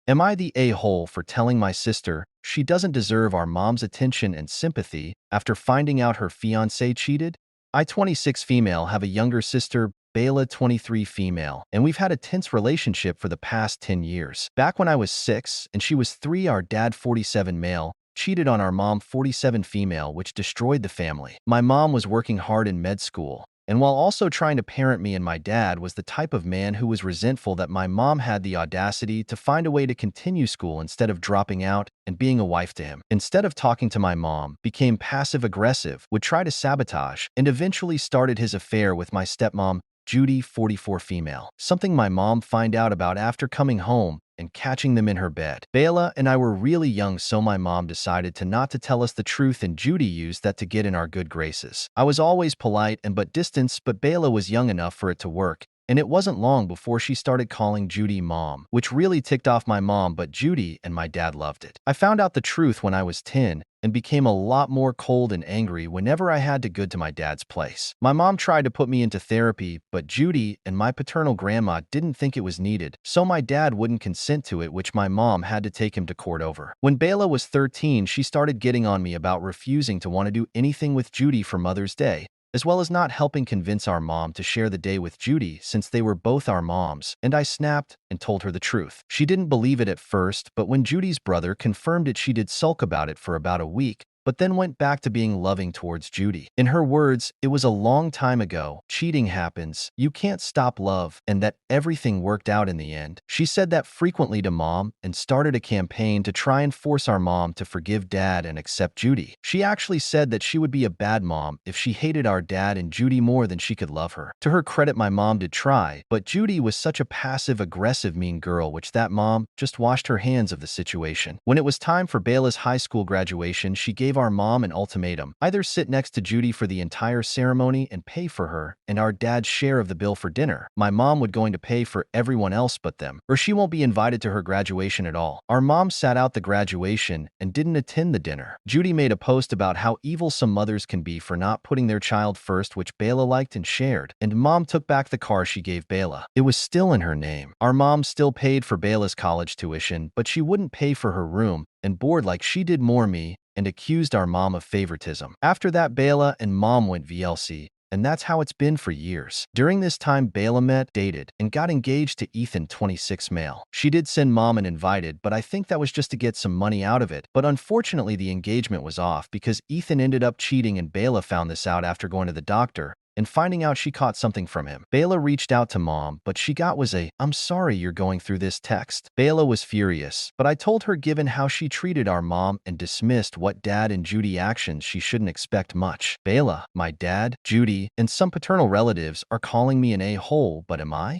Am I the a-hole for telling my sister she doesn't deserve our mom's attention and sympathy after finding out her fiancé cheated? I, 26 female, have a younger sister, Bela, 23 female, and we've had a tense relationship for the past 10 years. Back when I was 6 and she was 3, our dad, 47 male, cheated on our mom, 47 female, which destroyed the family. My mom was working hard in med school, and while also trying to parent me, and my dad was the type of man who was resentful that my mom had the audacity to find a way to continue school instead of dropping out and being a wife to him. Instead of talking to my mom, became passive-aggressive, would try to sabotage, and eventually started his affair with my stepmom, Judy, 44 female, something my mom find out about after coming home and catching them in her bed. Bela and I were really young, so my mom decided not to tell us the truth, and Judy used that to get in our good graces. I was always polite and but distant, but Bela was young enough for it to work, and it wasn't long before she started calling Judy mom, which really ticked off my mom, but Judy and my dad loved it. I found out the truth when I was 10 and became a lot more cold and angry whenever I had to go to my dad's place. My mom tried to put me into therapy, but Judy and my paternal grandma didn't think it was needed, so my dad wouldn't consent to it, which my mom had to take him to court over. When Bela was 13, she started getting on me about refusing to want to do anything with Judy for Mother's Day, as well as not helping convince our mom to share the day with Judy since they were both our moms, and I snapped and told her the truth. She didn't believe it at first, but when Judy's brother confirmed it, she did sulk about it for about a week, but then went back to being loving towards Judy. In her words, it was a long time ago, cheating happens, you can't stop love, and that everything worked out in the end. She said that frequently to mom and started a campaign to try and force our mom to forgive dad and accept Judy. She actually said that she would be a bad mom if she hated our dad and Judy more than she could love her. To her credit, my mom did try, but Judy was such a passive-aggressive mean girl, which that mom just washed her hands of the situation. When it was time for Bela's high school graduation, she gave our mom an ultimatum: either sit next to Judy for the entire ceremony and pay for her and our dad's share of the bill for dinner. My mom would going to pay for everyone else but them, or she won't be invited to her graduation at all. Our mom sat out the graduation and didn't attend the dinner. Judy made a post about how evil some mothers can be for not putting their child first, which Bela liked and shared, and mom took back the car she gave Bela. It was still in her name. Our mom still paid for Bela's college tuition, but she wouldn't pay for her room and board like she did me, and accused our mom of favoritism. After that, Bela and mom went VLC, and that's how it's been for years. During this time, Bela met, dated, and got engaged to Ethan, 26 male. She did send mom an invited, but I think that was just to get some money out of it. But unfortunately, the engagement was off because Ethan ended up cheating, and Bela found this out after going to the doctor and finding out she caught something from him. Bela reached out to mom, but she got was a "I'm sorry you're going through this" text. Bela was furious, but I told her given how she treated our mom and dismissed what dad and Judy actions, she shouldn't expect much. Bela, my dad, Judy, and some paternal relatives are calling me an a-hole, but am I?